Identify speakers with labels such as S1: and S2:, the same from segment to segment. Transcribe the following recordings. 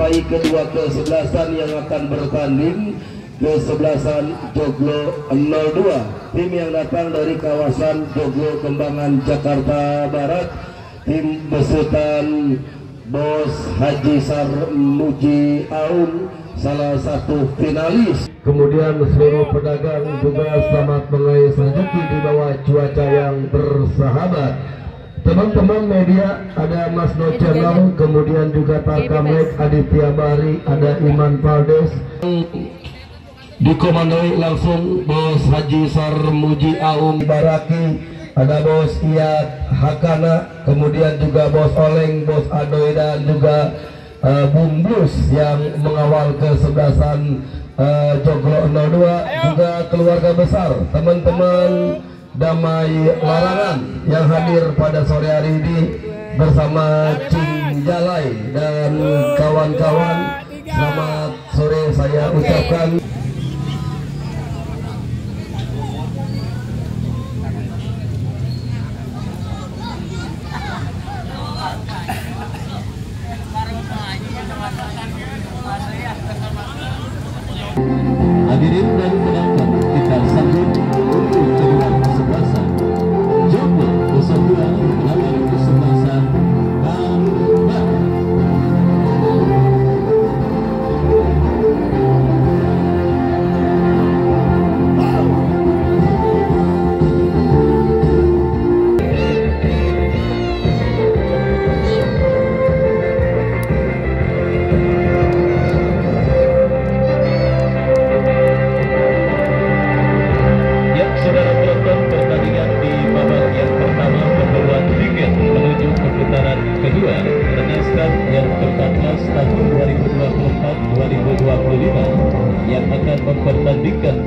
S1: menjumpai kedua kesebelasan yang akan bertanding. Kesebelasan Joglo 02, tim yang datang dari kawasan Joglo Kembangan Jakarta Barat, tim besutan Bos Haji Sarmuji Aun, salah satu finalis. Kemudian seluruh pedagang juga selamat mengais rezeki di bawah cuaca yang bersahabat. Teman-teman media, ada Mas No Channel, kemudian juga Takamek, Aditya Bari, ada Iman Valdes. Dikomandoi langsung Bos Haji Sarmuji Aum Baraki, ada Bos Iyat Hakana, kemudian juga Bos Oleng, Bos Adoy, dan juga Bung Blus yang mengawal kesebelasan Joglo 02, juga keluarga besar teman-teman Damai Larangan yang hadir pada sore hari ini bersama Cing Jalai dan kawan-kawan. Selamat sore saya ucapkan. Hadirin dan penonton, kita sambut untuk kedua kesebelasan Joglo 02 melawan kesebelasan Karbat.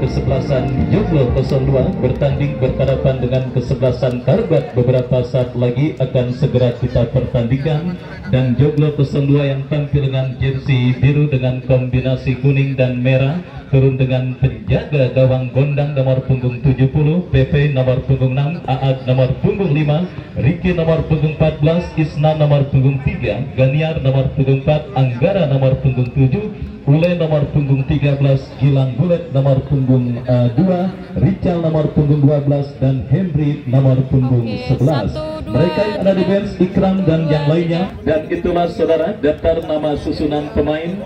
S1: Kesebelasan Joglo 02 bertanding berhadapan dengan kesebelasan Karbat. Beberapa saat lagi akan segera kita pertandingkan, dan Joglo 02 yang tampil dengan jersey biru dengan kombinasi kuning dan merah turun dengan penjaga gawang gondang nomor punggung 70, PP nomor punggung 6, Aad nomor punggung 5, Riki nomor punggung 14, Isna nomor punggung 3, Ganiar nomor punggung 4, Anggara nomor punggung 7, Ule nomor punggung 13, Gilang Bulet nomor punggung 2, Richal nomor punggung 12, dan Henry nomor punggung 11. Mereka yang ada di bench, Ikram dan yang lainnya. Dan itulah saudara daftar nama susunan pemain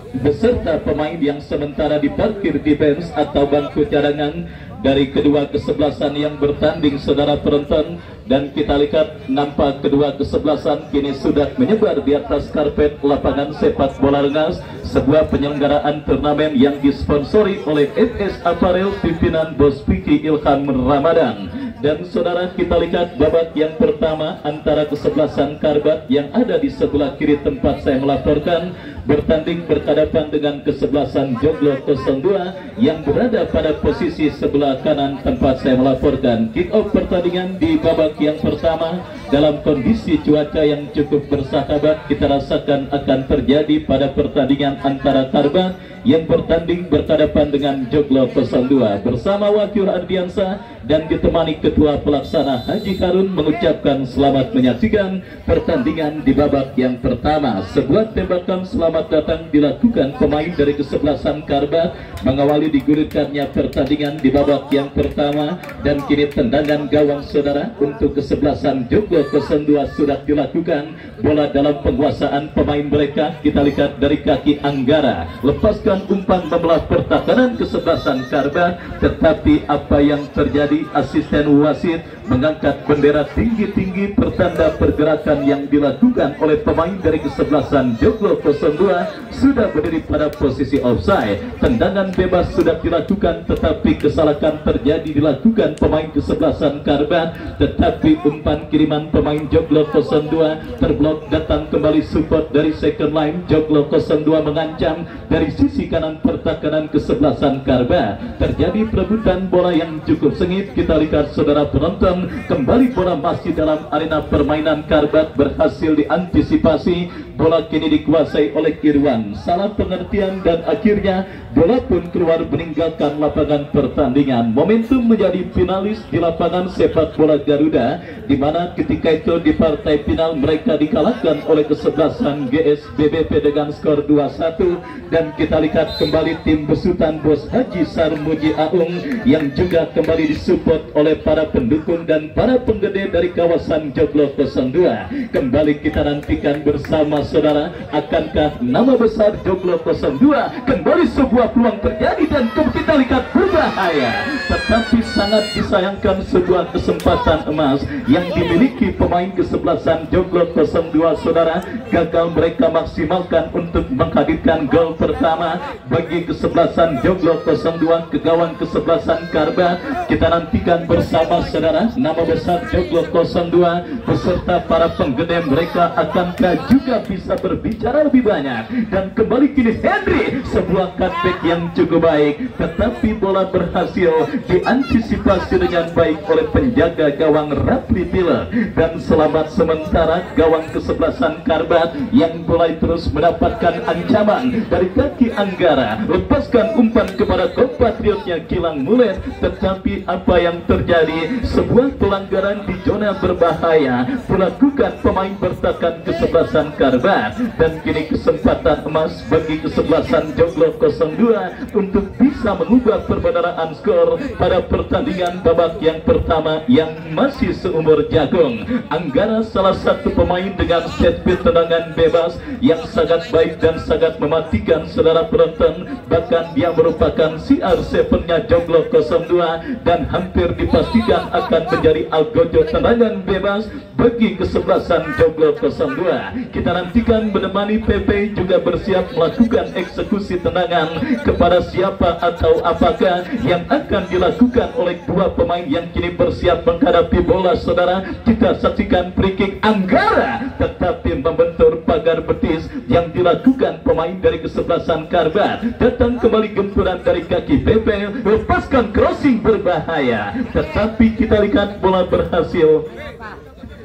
S1: beserta pemain yang sementara diparkir di bench atau bangku cadangan dari kedua kesebelasan yang bertanding, saudara penonton. Dan kita lihat nampak kedua kesebelasan kini sudah menyebar di atas karpet lapangan sepak bola Rengas, sebuah penyelenggaraan turnamen yang disponsori oleh FS Apparel pimpinan Bos Piki Ilham Ramadan. Dan saudara, kita lihat babak yang pertama antara kesebelasan Karbat yang ada di sebelah kiri tempat saya melaporkan bertanding berhadapan dengan kesebelasan Joglo 02 yang berada pada posisi sebelah kanan tempat saya melaporkan. Kick off pertandingan di babak yang pertama dalam kondisi cuaca yang cukup bersahabat kita rasakan akan terjadi pada pertandingan antara Karbat yang bertanding berhadapan dengan Joglo 02 bersama Wakil Ardiansa dan ditemani Ketua Pelaksana Haji Harun mengucapkan selamat menyaksikan pertandingan di babak yang pertama. Sebuah tembakan selamat datang dilakukan pemain dari kesebelasan Karbat mengawali digulirkannya pertandingan di babak yang pertama, dan kini tendangan gawang saudara untuk kesebelasan Joglo 02 sudah dilakukan. Bola dalam penguasaan pemain mereka, kita lihat dari kaki Anggara lepaskan umpan membelah pertahanan kesebelasan Karbat, tetapi apa yang terjadi, asisten wasit mengangkat bendera tinggi-tinggi pertanda pergerakan yang dilakukan oleh pemain dari kesebelasan Joglo 02 sudah berdiri pada posisi offside. Tendangan bebas sudah dilakukan, tetapi kesalahan terjadi dilakukan pemain kesebelasan Karbat, tetapi umpan kiriman pemain Joglo 02 terblok. Datang kembali support dari second line. Joglo 02 mengancam dari sisi kanan pertahanan kesebelasan Karbat. Terjadi perebutan bola yang cukup sengit. Kita lihat saudara penonton, kembali bola masih dalam arena permainan Karbat berhasil diantisipasi bola kini dikuasai oleh Irwan. Salah pengertian dan akhirnya bola pun keluar meninggalkan lapangan pertandingan. Momentum menjadi finalis di lapangan sepak bola Garuda, di mana ketika itu di partai final mereka dikalahkan oleh kesebelasan GS BBP dengan skor 2-1. Dan kita lihat kembali tim besutan Bos Haji Sarmuji Aung yang juga kembali disupport oleh para pendukung dan para penggede dari kawasan Joglo 02. Kembali kita nantikan bersama saudara, akankah nama besar Joglo 02 kembali sebuah peluang terjadi dan kita lihat berbahaya, tetapi sangat disayangkan sebuah kesempatan emas yang dimiliki pemain kesebelasan Joglo 02 saudara, gagal mereka maksimalkan untuk menghadirkan gol pertama bagi kesebelasan Joglo 02 ke gawang kesebelasan Karba. Kita nantikan bersama saudara, nama besar Joglo 02 beserta para penggede mereka akankah juga bisa berbicara lebih banyak. Dan kembali kini Henry, sebuah cutback yang cukup baik, tetapi bola berhasil diantisipasi dengan baik oleh penjaga gawang Rapli Piller. Dan selamat sementara gawang kesebelasan Karbat yang mulai terus mendapatkan ancaman dari kaki Anggara, lepaskan umpan kepada kompatriotnya Gilang Mulet, tetapi apa yang terjadi, sebuah pelanggaran di zona berbahaya dilakukan pemain bertahan kesebelasan Karbat. Dan kini kesempatan emas bagi kesebelasan Joglo 02 untuk bisa mengubah perbedaan skor pada pertandingan babak yang pertama yang masih seumur jagung. Anggara salah satu pemain dengan set piece tendangan bebas yang sangat baik dan sangat mematikan saudara penonton, bahkan dia merupakan CR7-nya Joglo 02 dan hampir dipastikan akan menjadi algojo tendangan bebas bagi kesebelasan Joglo 02. Kita nantikan menemani PP juga bersiap melakukan eksekusi tendangan kepada siapa atau apakah yang akan dilakukan oleh dua pemain yang kini bersiap menghadapi bola saudara. Kita saksikan free kick Anggara tetapi membentur pagar betis yang dilakukan pemain dari kesebelasan Karbat. Datang kembali gempuran dari kaki PP, lepaskan crossing berbahaya, tetapi kita lihat bola berhasil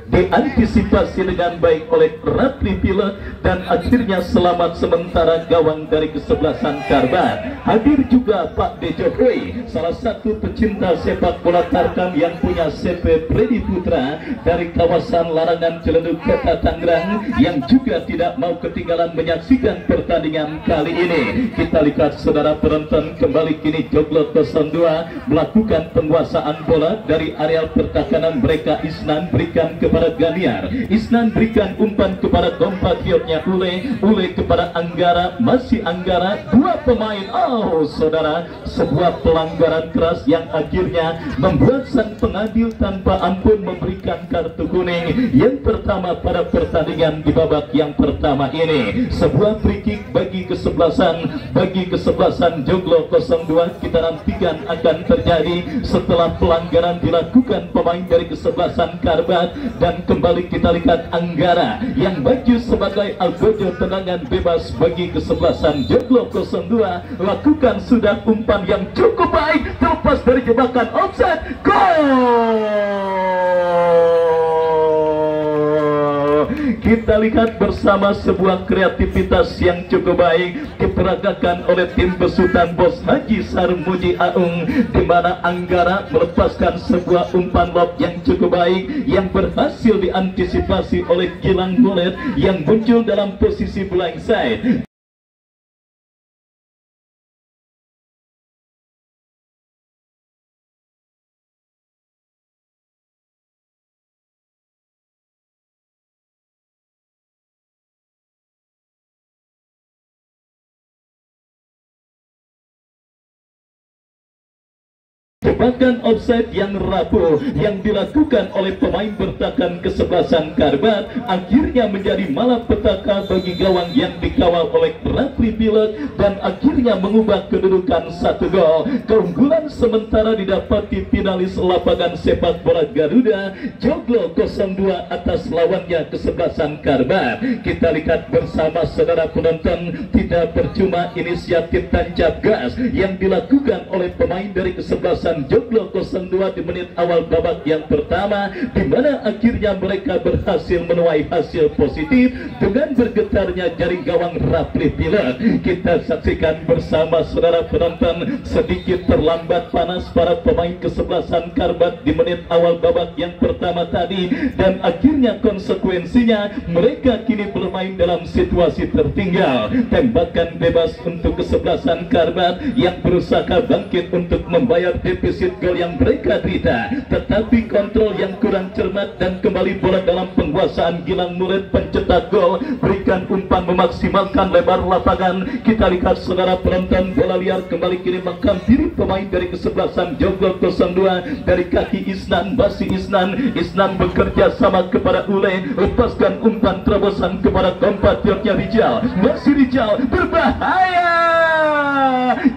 S1: diantisipasi dengan baik oleh Rapli Pila dan akhirnya selamat sementara gawang dari kesebelasan Karbat. Hadir juga Pak Dejokowi, salah satu pecinta sepak bola tarkam yang punya CP Freddy Putra dari kawasan Larangan Ciledug Kota Tangerang yang juga tidak mau ketinggalan menyaksikan pertandingan kali ini. Kita lihat saudara penonton, kembali kini Joglo 02 melakukan penguasaan bola dari areal pertahanan mereka. Isnan berikan kepada Ganiar, Isnan berikan umpan kepada kompatriotnya Ule kepada Anggara, masih Anggara, dua pemain. Oh saudara, sebuah pelanggaran keras yang akhirnya membuat sang pengadil tanpa ampun memberikan kartu kuning yang pertama pada pertandingan di babak yang pertama ini. Sebuah free kick bagi kesebelasan Joglo 02. Kita nantikan akan terjadi setelah pelanggaran dilakukan pemain dari kesebelasan Karbat. Dan kembali kita lihat Anggara yang maju sebagai algojo tendangan bebas bagi kesebelasan Joglo 02 lakukan sudah umpan yang cukup baik terlepas dari jebakan offside. Kita lihat bersama sebuah kreativitas yang cukup baik diperagakan oleh tim besutan Bos Haji Sarmuji Aung, di mana Anggara melepaskan sebuah umpan lob yang cukup baik yang berhasil diantisipasi oleh Gilang Mulet yang muncul dalam posisi blindside. Jebakan offside yang rapuh yang dilakukan oleh pemain bertahan kesebelasan Karbat akhirnya menjadi malapetaka bagi gawang yang dikawal oleh Rapli Pilot dan akhirnya mengubah kedudukan 1 gol. Keunggulan sementara didapati finalis lapangan sepak bola Garuda Joglo 02 atas lawannya kesebelasan Karbat. Kita lihat bersama saudara penonton, tidak percuma inisiatif tancap gas yang dilakukan oleh pemain dari kesebelasan kesebelasan Joglo 02 di menit awal babak yang pertama, di mana akhirnya mereka berhasil menuai hasil positif dengan bergetarnya jaring gawang Rafli Pilek. Kita saksikan bersama saudara penonton, sedikit terlambat panas para pemain kesebelasan Karbat di menit awal babak yang pertama tadi, dan akhirnya konsekuensinya mereka kini bermain dalam situasi tertinggal. Tembakan bebas untuk kesebelasan Karbat yang berusaha bangkit untuk membayar defisit gol yang mereka derita, tetapi kontrol yang kurang cermat dan kembali bola dalam penguasaan Gilang Murid pencetak gol, berikan umpan memaksimalkan lebar lapangan. Kita lihat saudara penonton, bola liar kembali kini menghampiri pemain dari kesebelasan Joglo 02 dari kaki Isnan, masih Isnan bekerja sama kepada Ule, lepaskan umpan terobosan kepada kompatriotnya Rijal, masih Rijal berbahaya,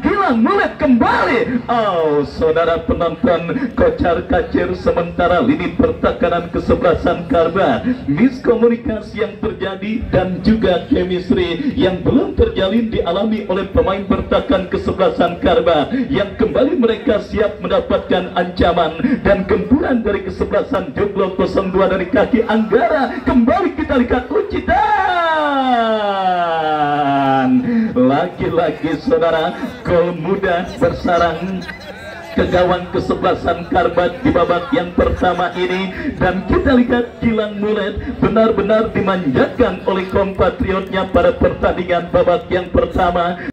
S1: Gilang Murid kembali. Oh saudara penonton, kocar kacir sementara lini pertahanan kesebelasan Karbat, miskomunikasi yang terjadi dan juga chemistry yang belum terjalin dialami oleh pemain bertahan kesebelasan Karbat, yang kembali mereka siap mendapatkan ancaman dan gempuran dari kesebelasan Joglo 02 dari kaki Anggara. Kembali kita lihat ucitan lagi-lagi saudara, gol mudah bersarang ke gawang kesebelasan Karbat di babak yang pertama ini, dan kita lihat Gilang Murid benar-benar dimanjakan oleh kompatriotnya pada pertandingan babak yang pertama.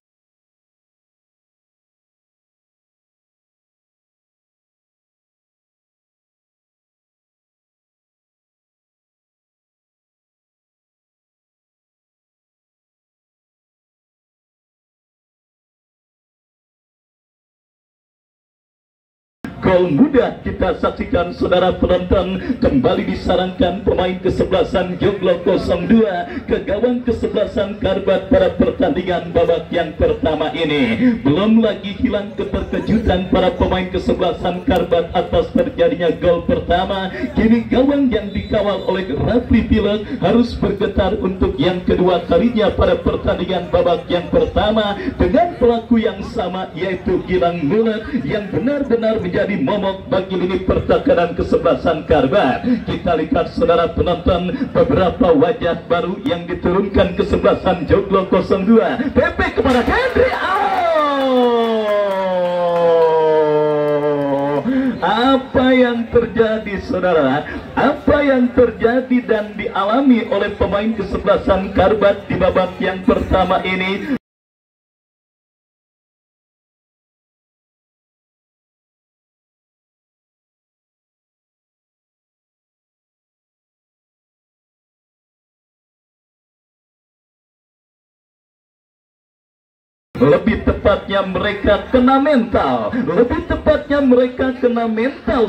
S1: Gol mudah kita saksikan saudara penonton, kembali disarankan pemain kesebelasan Joglo 02 ke gawang kesebelasan Karbat pada pertandingan babak yang pertama ini. Belum lagi hilang keterkejutan para pemain kesebelasan Karbat atas terjadinya gol pertama, kini gawang yang dikawal oleh Rafli Pilek harus bergetar untuk yang kedua kalinya pada pertandingan babak yang pertama dengan pelaku yang sama, yaitu Gilang Murid yang benar-benar menjadi momok bagi lini pertahanan kesebelasan Karbat. Kita lihat saudara penonton, beberapa wajah baru yang diturunkan kesebelasan Joglo 02. PP kepada Henry. Apa yang terjadi saudara? Apa yang terjadi dan dialami oleh pemain kesebelasan Karbat di babak yang pertama ini? Lebih tepatnya mereka kena mental,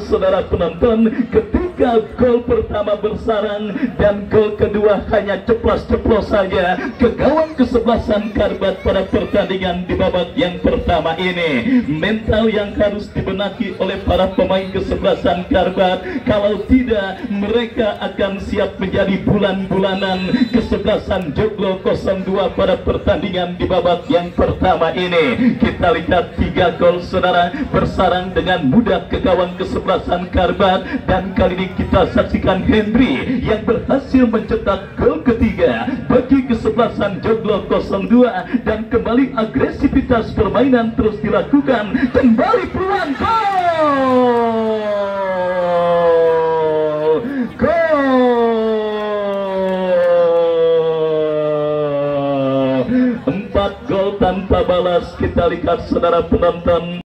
S1: saudara penonton, ketika gol pertama bersarang dan gol kedua hanya ceplos-ceplos saja ke gawang kesebelasan Karbat pada pertandingan di babak yang pertama ini. Mental yang harus dibenahi oleh para pemain kesebelasan Karbat, kalau tidak mereka akan siap menjadi bulan-bulanan kesebelasan Joglo 02 pada pertandingan di babak yang pertama ini. Kita lihat 3 gol saudara bersarang dengan mudah ke gawang kesebelasan Karbat, dan kali ini kita saksikan Henry yang berhasil mencetak gol ketiga bagi kesebelasan Joglo 02, dan kembali agresivitas permainan terus dilakukan. Kembali peluang gol 4 gol tanpa balas. Kita lihat saudara penonton,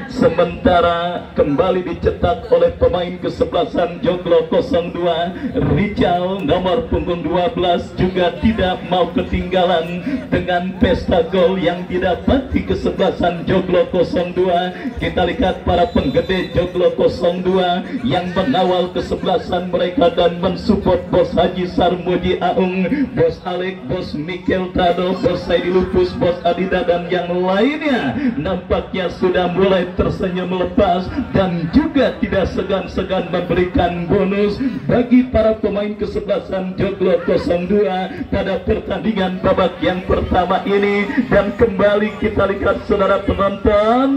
S1: Sementara kembali dicetak oleh pemain kesebelasan Joglo 02, Rijal nomor punggung 12 juga tidak mau ketinggalan dengan pesta gol yang didapati kesebelasan Joglo 02. Kita lihat para penggede Joglo 02 yang mengawal kesebelasan mereka dan mensupport Bos Haji Sarmuji Aung, Bos Alek, Bos Mikel Tado, Bos Saidi Lupus, Bos Adida dan yang lainnya nampaknya sudah mulai tersenyum lepas dan juga tidak segan-segan memberikan bonus bagi para pemain kesebelasan Joglo 02 pada pertandingan babak yang pertama ini. Dan kembali kita lihat saudara penonton,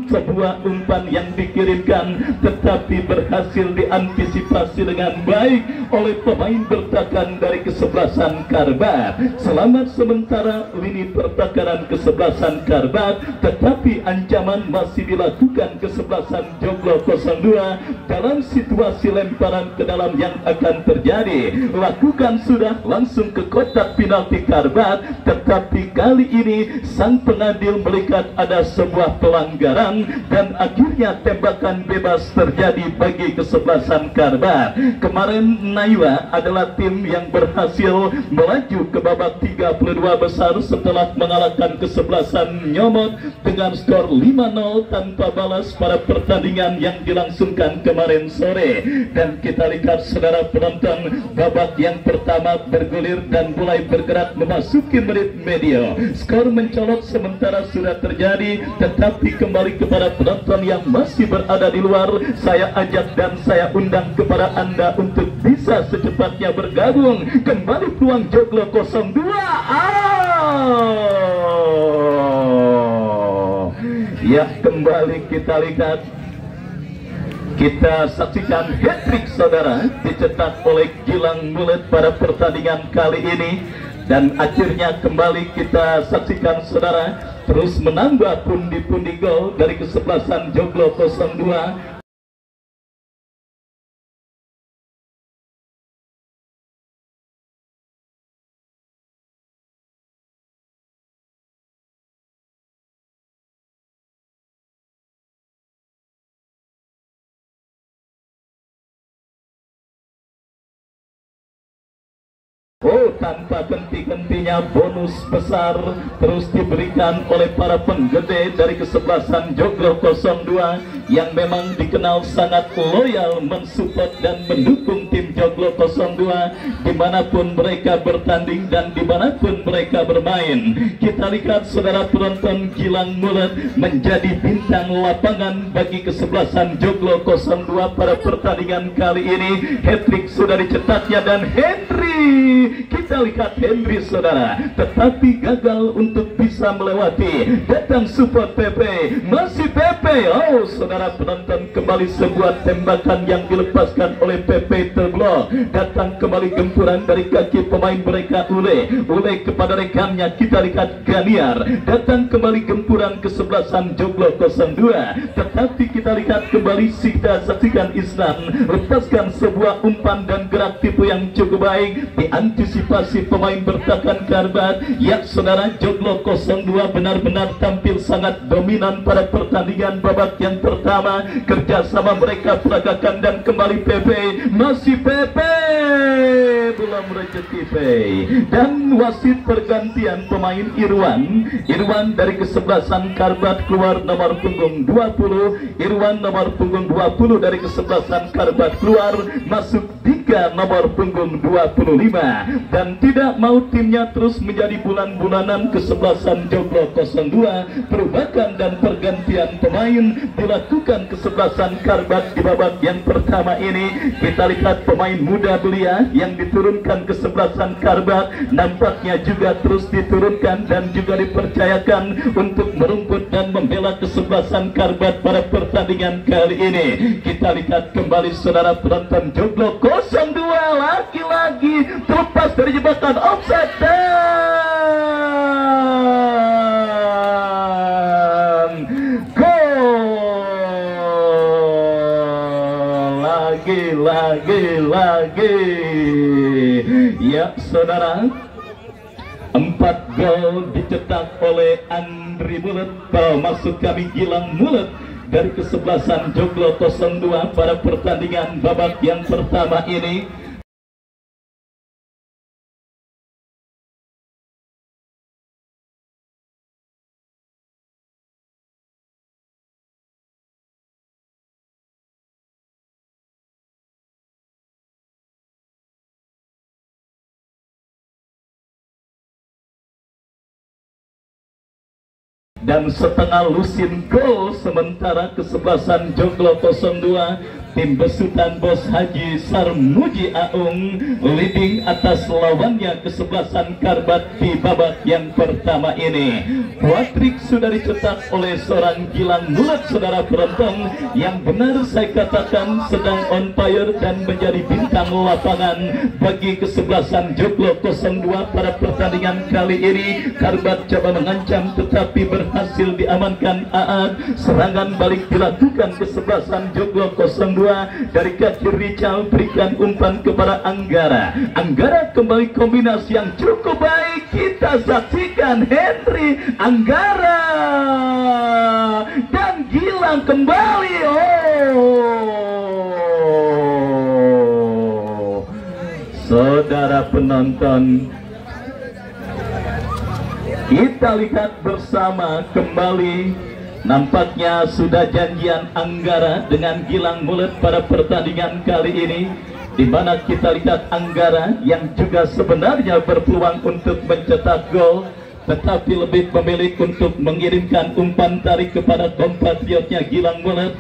S1: sebuah umpan yang dikirimkan tetapi berhasil diantisipasi dengan baik oleh pemain bertahan dari kesebelasan Karbat. Selamat sementara lini pertahanan kesebelasan Karbat, tetapi ancaman masih dilakukan kesebelasan Joglo 02 dalam situasi lemparan ke dalam yang akan terjadi. Lakukan sudah langsung ke kotak penalti Karbat, tetapi kali ini sang pengadil melihat ada sebuah pelanggaran dan akhirnya tembakan bebas terjadi bagi kesebelasan Karbat. Kemarin Naiwa adalah tim yang berhasil melaju ke babak 32 besar setelah mengalahkan kesebelasan Nyomot dengan skor 5-0 tanpa balas pada pertandingan yang dilangsungkan kemarin sore. Dan kita lihat saudara penonton, babak yang pertama bergulir dan mulai bergerak memasuki menit medio. Skor mencolok sementara sudah terjadi, tetapi kembali kepada penonton yang masih berada di luar, saya ajak dan saya undang kepada Anda untuk bisa secepatnya bergabung. Kembali peluang Joglo 02. Ya, kembali kita lihat, kita saksikan hat-trick saudara dicetak oleh Gilang Mulet pada pertandingan kali ini. Dan akhirnya kembali kita saksikan saudara terus menambah pundi-pundi gol dari kesebelasan Joglo 02. Oh, tanpa henti-hentinya bonus besar terus diberikan oleh para penggede dari kesebelasan Joglo 02 yang memang dikenal sangat loyal mensupport dan mendukung tim Joglo 02 dimanapun mereka bertanding dan dimanapun mereka bermain. Kita lihat saudara penonton, Gilang Mulet menjadi bintang lapangan bagi kesebelasan Joglo 02 pada pertandingan kali ini. Hat-trick sudah dicetaknya dan Henry, kita lihat Henry saudara, tetapi gagal untuk bisa melewati. Datang support Pepe, masih Pepe. Oh saudara penonton, kembali sebuah tembakan yang dilepaskan oleh Pepe terblok. Datang kembali gempuran dari kaki pemain mereka Ule kepada rekannya. Kita lihat Ganiar, datang kembali gempuran kesebelasan Joglo 02, tetapi kita lihat kembali kita saksikan Isnan lepaskan sebuah umpan dan gerak tipu yang cukup baik diantisipasi pemain bertahan Karbat. Ya saudara, Joglo 02 benar-benar tampil sangat dominan pada pertandingan babak yang pertama. Kerjasama mereka peragakan dan kembali Pepe, masih Pepe, belum rezeki Pepe. Dan wasit pergantian pemain Irwan dari kesebelasan Karbat keluar nomor punggung 20. Irwan nomor punggung 20 dari kesebelasan Karbat keluar, masuk 3 nomor punggung 25. Dan tidak mau timnya terus menjadi bulan-bulanan kesebelasan Joglo 02, perubahan dan pergantian pemain dilakukan kesebelasan Karbat di babak yang pertama ini. Kita lihat pemain muda belia yang diturunkan kesebelasan Karbat nampaknya juga terus diturunkan dan juga dipercayakan untuk merumput dan membela kesebelasan Karbat pada pertandingan kali ini. Kita lihat kembali saudara penonton, Joglo 02 lagi-lagi terlepas dari jebakan offside dan gol lagi. Ya saudara, 4 gol dicetak oleh Andri Mulet, masuk kami Gilang Mulet dari kesebelasan Joglo 02 pada pertandingan babak yang pertama ini. Dan setengah lusin gol sementara kesebelasan Joglo 02 tim besutan Bos Haji Sarmuji Aung leading atas lawannya kesebelasan Karbat di babak yang pertama ini. Hat-trick sudah dicetak oleh seorang Gilang Mulet, saudara penonton, yang benar saya katakan sedang on fire dan menjadi bintang lapangan bagi kesebelasan Joglo 02 pada pertandingan kali ini. Karbat coba mengancam tetapi berhasil diamankan Aad. Serangan balik dilakukan kesebelasan Joglo 02 dari kaki Richard, berikan umpan kepada Anggara. Anggara kembali kombinasi yang cukup baik. Kita saksikan Henry, Anggara dan Gilang kembali. Saudara penonton, kita lihat bersama kembali. Nampaknya sudah janjian Anggara dengan Gilang Mulet pada pertandingan kali ini, di mana kita lihat Anggara yang juga sebenarnya berpeluang untuk mencetak gol, tetapi lebih memilih untuk mengirimkan umpan tarik kepada kompatriotnya Gilang Mulet.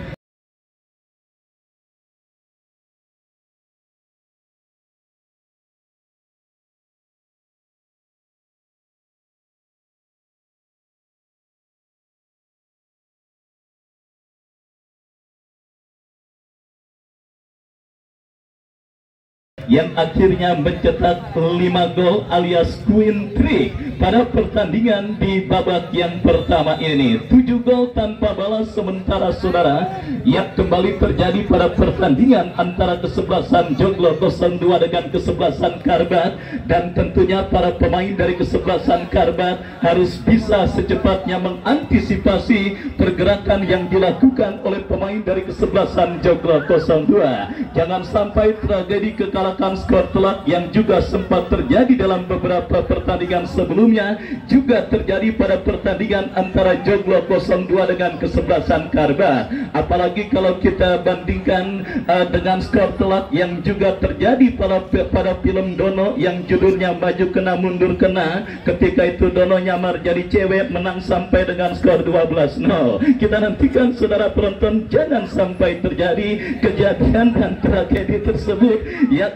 S1: Yang akhirnya mencetak 5 gol alias Queen Trick pada pertandingan di babak yang pertama ini. 7 gol tanpa balas sementara saudara yang kembali terjadi pada pertandingan antara kesebelasan Joglo 02 dengan kesebelasan Karbat, dan tentunya para pemain dari kesebelasan Karbat harus bisa secepatnya mengantisipasi pergerakan yang dilakukan oleh pemain dari kesebelasan Joglo 02. Jangan sampai tragedi kekalahan skor telak yang juga sempat terjadi dalam beberapa pertandingan sebelumnya juga terjadi pada pertandingan antara Joglo 02 dengan kesebelasan Karbat. Apalagi kalau kita bandingkan dengan skor telak yang juga terjadi pada film Dono yang judulnya Maju Kena Mundur Kena. Ketika itu Dono nyamar jadi cewek, menang sampai dengan skor 12-0. Kita nantikan saudara penonton, jangan sampai terjadi kejadian dan tragedi tersebut ya,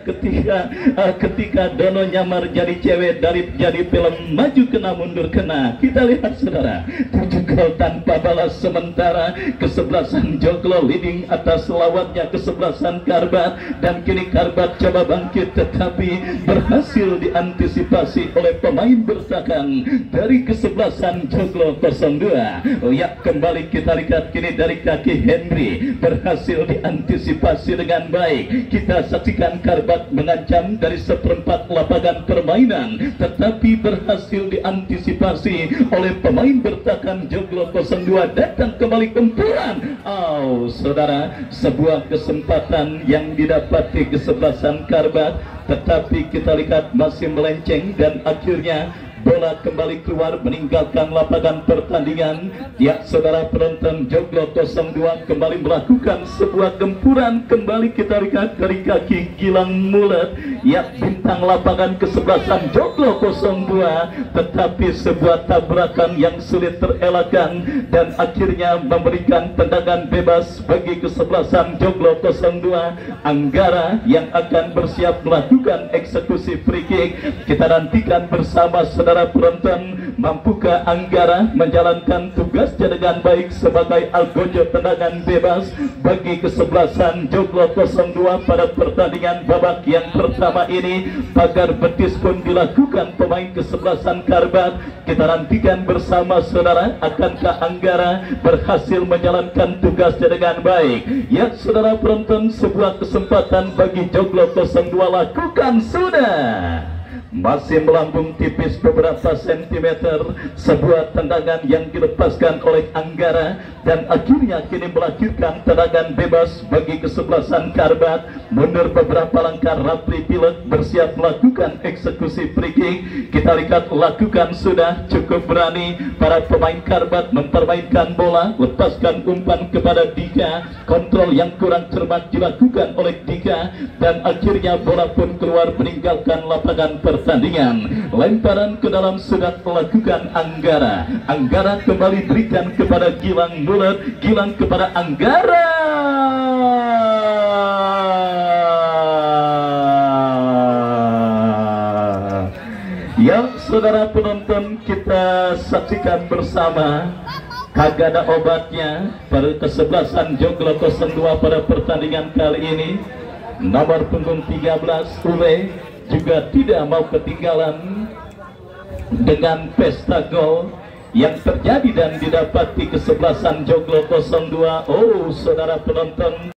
S1: ketika Dono nyamar jadi cewek dari jadi film Maju Kena Mundur Kena. Kita lihat saudara, 7 gol tanpa balas sementara kesebelasan Joglo leading atas lawannya kesebelasan Karbat, dan kini Karbat coba bangkit tetapi berhasil diantisipasi oleh pemain bertahan dari kesebelasan Joglo 02. Ya, kembali kita lihat kini dari kaki Henry berhasil diantisipasi dengan baik. Kita saksikan Karbat mengancam dari seperempat lapangan permainan, tetapi berhasil diantisipasi oleh pemain bertahan Joglo 02. Datang kembali kumpulan. Saudara, sebuah kesempatan yang didapati kesebelasan Karbat, tetapi kita lihat masih melenceng dan akhirnya bola kembali keluar meninggalkan lapangan pertandingan. Ya, saudara penonton, Joglo 02 kembali melakukan sebuah gempuran. Kembali kita lihat dari kaki Gilang Mulet, ya, bintang lapangan kesebelasan Joglo 02, tetapi sebuah tabrakan yang sulit terelakkan dan akhirnya memberikan tendangan bebas bagi kesebelasan Joglo 02. Anggara yang akan bersiap melakukan eksekusi free kick. Kita nantikan bersama saudara penonton, mampukah Anggara menjalankan tugasnya dengan baik sebagai algojo tendangan bebas bagi kesebelasan Joglo 02 pada pertandingan babak yang pertama ini. Pagar betis pun dilakukan pemain kesebelasan Karbat. Kita nantikan bersama saudara, akankah Anggara berhasil menjalankan tugasnya dengan baik. Ya, saudara penonton, sebuah kesempatan bagi Joglo 02 lakukan sudah. masih melambung tipis beberapa sentimeter. Sebuah tendangan yang dilepaskan oleh Anggara dan akhirnya kini melahirkan tendangan bebas bagi kesebelasan Karbat. Mundur beberapa langkah, Rapli Pilek bersiap melakukan eksekusi free kick. Kita lihat lakukan sudah cukup berani para pemain Karbat mempermainkan bola, lepaskan umpan kepada Dika. Kontrol yang kurang cermat dilakukan oleh Dika dan akhirnya bola pun keluar meninggalkan lapangan pertandingan. Lemparan ke dalam sudah melakukan Anggara. Anggara kembali berikan kepada Gilang Mulet. Gilang kepada Anggara. Ya, saudara penonton, kita saksikan bersama. Kagak ada obatnya pada kesebelasan Joglo 02 pada pertandingan kali ini. Nomor punggung 13 Ule juga tidak mau ketinggalan dengan pesta gol yang terjadi dan didapati kesebelasan Joglo 02. Oh, saudara penonton,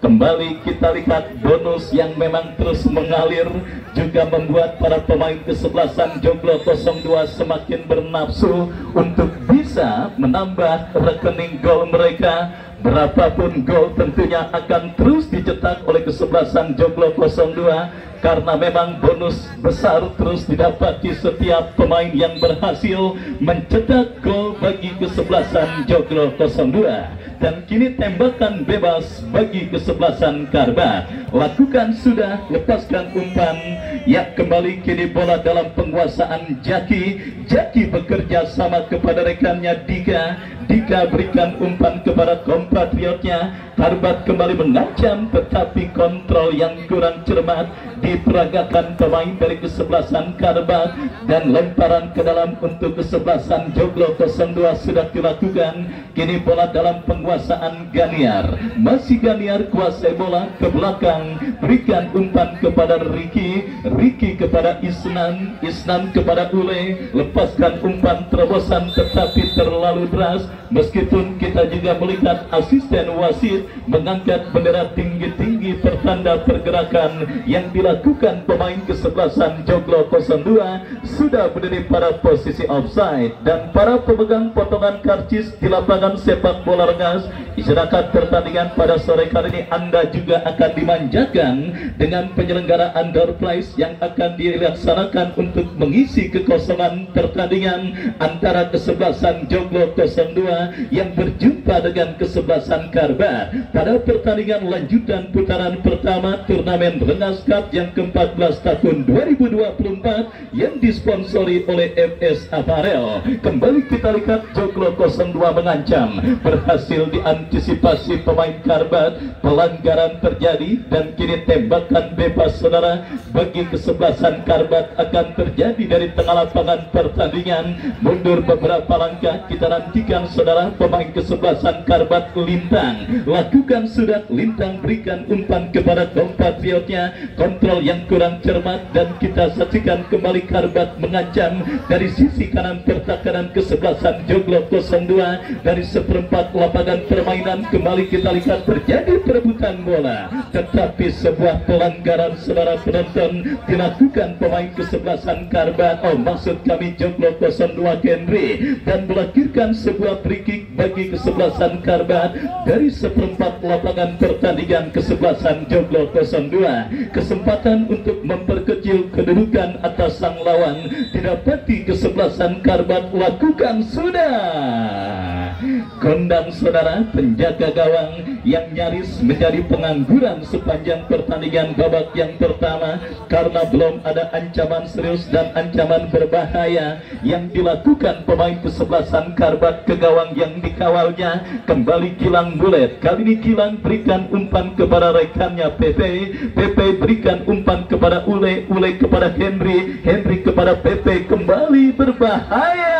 S1: kembali kita lihat bonus yang memang terus mengalir juga membuat para pemain kesebelasan Joglo 02 semakin bernafsu untuk bisa menambah rekening gol mereka. Berapapun gol tentunya akan terus dicetak oleh kesebelasan Joglo 02 karena memang bonus besar terus didapati setiap pemain yang berhasil mencetak gol bagi kesebelasan Joglo 02. Dan kini tembakan bebas bagi kesebelasan Karbat. Lakukan sudah, lepaskan umpan. Ya, kembali kini bola dalam penguasaan Jaki. Jaki bekerja sama kepada rekannya Dika. Dika berikan umpan kepada kompatriotnya. Karbat kembali mengancam, tetapi kontrol yang kurang cermat diperagakan pemain dari kesebelasan Karbat dan lemparan ke dalam untuk kesebelasan Joglo 02 sudah dilakukan. Kini bola dalam penguasaan Ganiar. Masih Ganiar kuasai bola ke belakang, berikan umpan kepada Riki. Riki kepada Isnan. Isnan kepada Ule. Lepaskan umpan terobosan tetapi terlalu deras. Meskipun kita juga melihat asisten wasit mengangkat bendera tinggi-tinggi pertanda pergerakan yang dilakukan pemain kesebelasan Joglo 02 sudah berdiri pada posisi offside dan para pemegang potongan karcis di lapangan sepak bola Rengas. Isyarat pertandingan pada sore kali ini Anda juga akan dimanjakan dengan penyelenggaraan door prize yang akan dilaksanakan untuk mengisi kekosongan pertandingan antara kesebelasan Joglo 02 yang berjumpa dengan kesebelasan Karbat pada pertandingan lanjutan putaran pertama turnamen Rengas Cup yang ke-14 tahun 2024 yang disponsori oleh FS Apparel. Kembali kita lihat Joglo 02 mengancam, berhasil diantisipasi pemain Karbat, pelanggaran terjadi dan kini tembakan bebas saudara bagi kesebelasan Karbat akan terjadi dari tengah lapangan pertandingan. Mundur beberapa langkah, kita nantikan saudara pemain kesebelasan Karbat Lintang. Lakukan sudah, Lintang berikan umpan kepada kompatriotnya. Kontrol yang kurang cermat dan kita saksikan kembali Karbat mengancam dari sisi kanan pertahanan kesebelasan Joglo 02 dari seperempat lapangan permainan. Kembali kita lihat terjadi perebutan bola, tetapi sebuah pelanggaran saudara penonton dilakukan pemain kesebelasan Karbat, maksud kami Joglo 02 Henry, dan melahirkan sebuah free kick bagi kesebelasan Karbat dari seperempat lapangan pertandingan kesebelasan Joglo 02. Kesempatan untuk memperkecil kedudukan atas sang lawan didapati kesebelasan Karbat. Lakukan sudah, kondang saudara penjaga gawang yang nyaris menjadi pengangguran sepanjang pertandingan babak yang pertama karena belum ada ancaman serius dan ancaman berbahaya yang dilakukan pemain kesebelasan Karbat ke gawang yang dikawalnya. Kembali Gilang Bulet, kali ini Gilang berikan umpan kepada rekannya Pepe. Pepe berikan umpan kepada Ule. Ule kepada Henry. Henry kepada Pepe. Kembali berbahaya,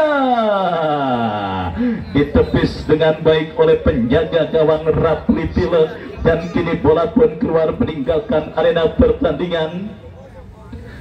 S1: ditepis dengan baik oleh penjaga gawang Rapli Pilek dan kini bola pun keluar meninggalkan arena pertandingan.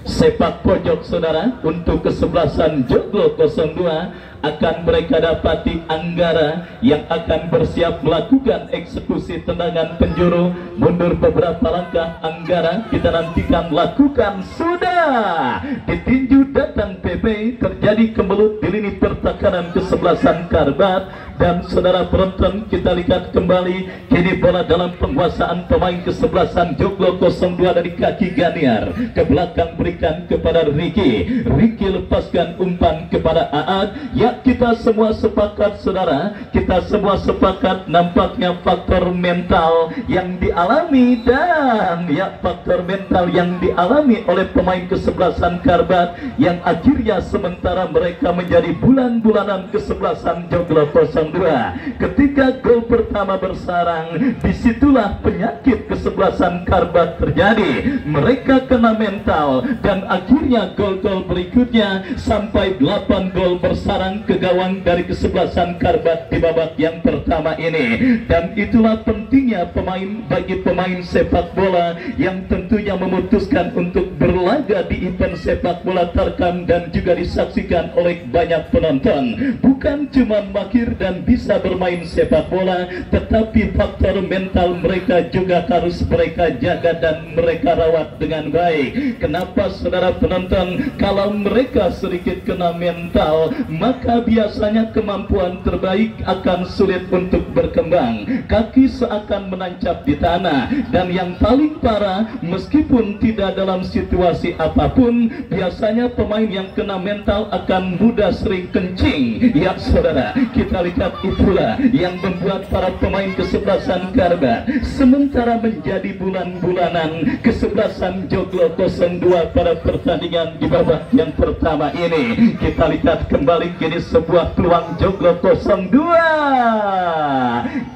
S1: sepak pojok saudara untuk kesebelasan Joglo 02 akan mereka dapati Anggara yang akan bersiap melakukan eksekusi tendangan penjuru. Mundur beberapa langkah Anggara, kita nantikan lakukan sudah ditinju datang PP, terjadi kemelut di lini pertahanan kesebelasan Karbat. Dan saudara penonton, kita lihat kembali kini bola dalam penguasaan pemain kesebelasan Joglo 02 dari kaki Ganiar ke belakang, berikan kepada Ricky lepaskan umpan kepada Aad. Ya, kita semua sepakat saudara, kita semua sepakat nampaknya faktor mental yang dialami, dan ya faktor mental yang dialami oleh pemain kesebelasan Karbat yang akhirnya sementara mereka menjadi bulan-bulanan kesebelasan Joglo 02. Ketika gol pertama bersarang, disitulah penyakit kesebelasan Karbat terjadi. Mereka kena mental dan akhirnya gol-gol berikutnya sampai 8 gol bersarang ke gawang dari kesebelasan Karbat di babak yang pertama ini. Dan itulah pentingnya bagi pemain sepak bola yang tentunya memutuskan untuk berlaga di event sepak bola terekam dan juga disaksikan oleh banyak penonton. Bukan cuma mahir dan bisa bermain sepak bola, tetapi faktor mental mereka juga harus mereka jaga dan mereka rawat dengan baik. Kenapa saudara penonton? Kalau mereka sedikit kena mental, maka biasanya kemampuan terbaik akan sulit untuk berkembang. Kaki seakan menancap di tanah, dan yang paling parah, meskipun tidak dalam situasi apapun, biasanya pemain yang kena mental akan mudah sering kencing. Ya saudara, kita lihat itulah yang membuat para pemain kesebelasan Karbat sementara menjadi bulan-bulanan kesebelasan Joglo 02 pada pertandingan di babak yang pertama ini. Kita lihat kembali kini sebuah peluang Joglo 02.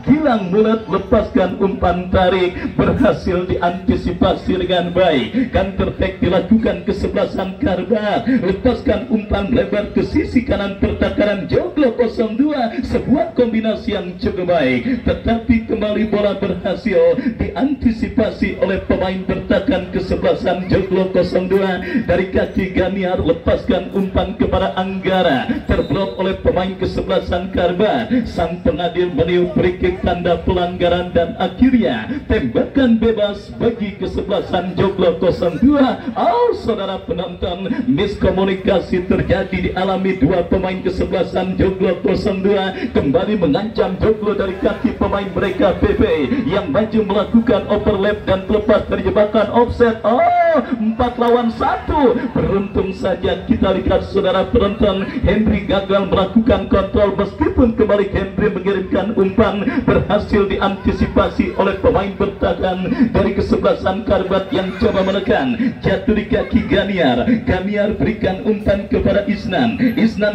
S1: Gilang Mulet lepaskan umpan tarik, berhasil diantisipasi dengan baik. Counter attack dilakukan kesebelasan Karbat, lepaskan umpan lebar ke sisi kanan pertahanan Joglo 02. Sebuah kombinasi yang cukup baik, tetapi kembali bola berhasil diantisipasi oleh pemain bertahan kesebelasan Joglo 02 dari kaki Ganiar, lepaskan umpan kepada Anggara, terblok oleh pemain kesebelasan Karbat. Sang pengadil meniup free kick tanda pelanggaran dan akhirnya tembakan bebas bagi kesebelasan Joglo 02. Oh saudara penonton, miskomunikasi terjadi dialami dua pemain kesebelasan Joglo 02, kembali mengancam Joglo dari kaki pemain mereka PP yang maju melakukan overlap dan lepas dari jebakan offset. Oh, 4 lawan 1. Beruntung saja kita lihat saudara penonton, Henry gagal melakukan kontrol, meskipun kembali Henry mengirimkan umpan, berhasil diantisipasi oleh pemain bertahan dari kesebelasan Karbat yang coba menekan, jatuh di kaki Ganiar. Ganiar berikan umpan kepada Isnan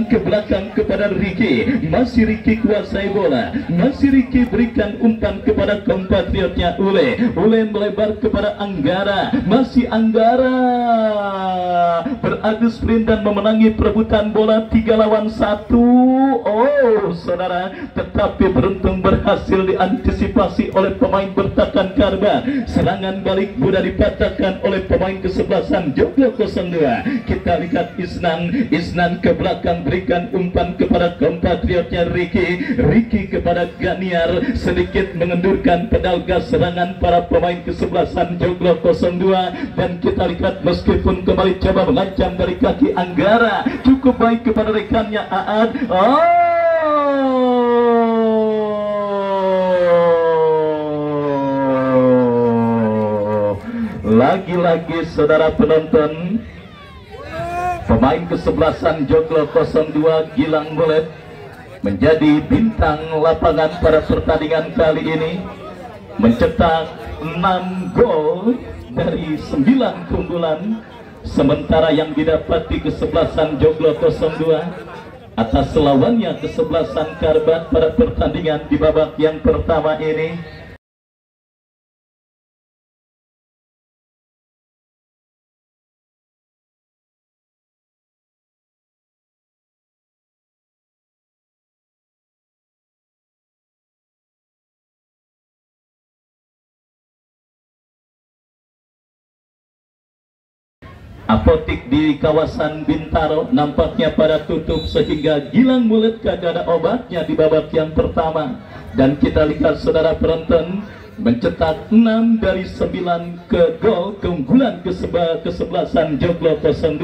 S1: ke belakang kepada Ricky, masih Ricky kuasai bola, masih Ricky berikan umpan kepada kompatriotnya Ule melebar kepada Anggara, masih Anggara beradu sprint dan memenangi perebutan bola 3 lawan 1. Oh saudara, tetapi beruntung berhasil diantisipasi oleh pemain bertahan Karbat. Serangan balik mudah dipatahkan oleh pemain kesebelasan Joglo 02. Kita lihat Isnan ke belakang, berikan umpan kepada kompatriotnya Ricky kepada Ganiar, sedikit mengendurkan pedal gas serangan para pemain kesebelasan Joglo 02. Dan kita lihat meskipun kembali coba mengancam dari kaki Anggara, cukup baik kepada rekannya Aad. Lagi-lagi saudara penonton, pemain kesebelasan Joglo 02 Gilang Mulet menjadi bintang lapangan pada pertandingan kali ini, mencetak 6 gol dari 9 keunggulan, sementara yang didapati kesebelasan Joglo 02 atas lawannya kesebelasan Karbat pada pertandingan di babak yang pertama ini. apotik di kawasan Bintaro nampaknya pada tutup sehingga Gilang Mulut kagak ada obatnya di babak yang pertama. Dan kita lihat saudara penonton mencetak 6 dari 9 ke gol keunggulan kesebelasan Joglo 02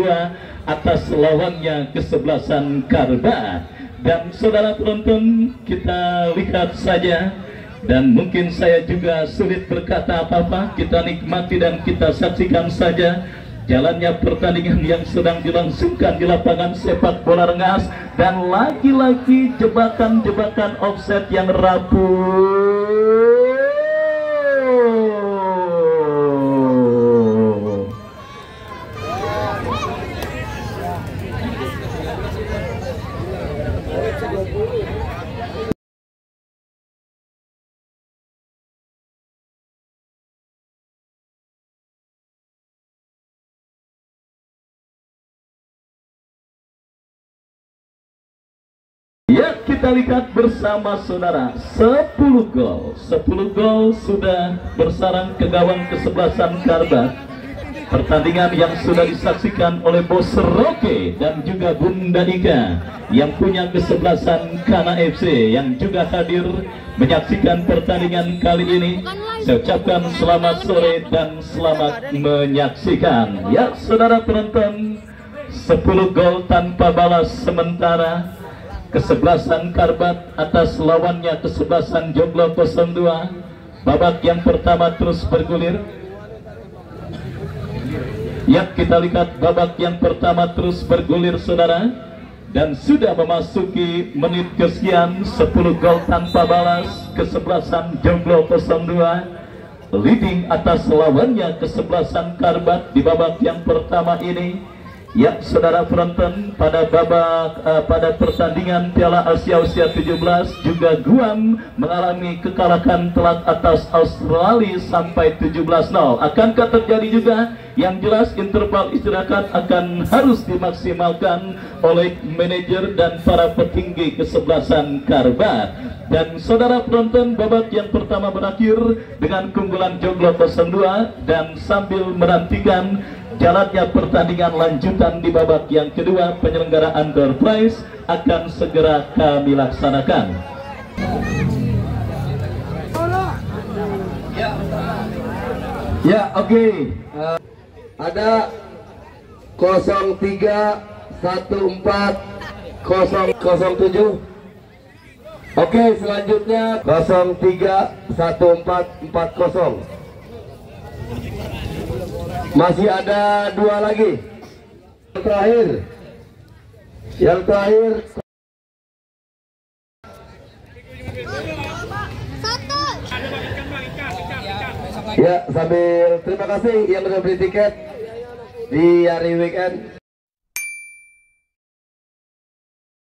S1: atas lawannya kesebelasan Karbat. Dan saudara penonton kita lihat saja, dan mungkin saya juga sulit berkata apa-apa, kita nikmati dan kita saksikan saja jalannya pertandingan yang sedang dilangsungkan di lapangan sepak bola Rengas. Dan lagi-lagi jebakan-jebakan offset yang rapuh. Ya, kita lihat bersama saudara 10 gol sudah bersarang ke gawang kesebelasan Karbat. Pertandingan yang sudah disaksikan oleh Bos Roke dan juga Bunda Ika yang punya kesebelasan Kana FC yang juga hadir menyaksikan pertandingan kali ini. Saya ucapkan selamat sore dan selamat menyaksikan. Ya, saudara penonton, 10 gol tanpa balas sementara kesebelasan Karbat atas lawannya kesebelasan Joglo 02. Babak yang pertama terus bergulir. Ya, kita lihat babak yang pertama terus bergulir saudara, dan sudah memasuki menit kesekian 10 gol tanpa balas kesebelasan Joglo 02 leading atas lawannya kesebelasan Karbat di babak yang pertama ini. Ya, saudara penonton, pada pertandingan Piala Asia usia 17 juga Guam mengalami kekalahan telak atas Australia sampai 17-0. Akankah terjadi juga? Yang jelas interval istirahat akan harus dimaksimalkan oleh manajer dan para petinggi kesebelasan Karbat. Dan saudara penonton, babak yang pertama berakhir dengan keunggulan Joglo 02, dan sambil menantikan jalannya pertandingan lanjutan di babak yang kedua, penyelenggaraan door prize akan segera kami laksanakan.
S2: Ya, oke. Ada 031407. Oke, selanjutnya 031440. Masih ada 2 lagi. Yang terakhir ya, sambil terima kasih yang sudah beli tiket di hari weekend.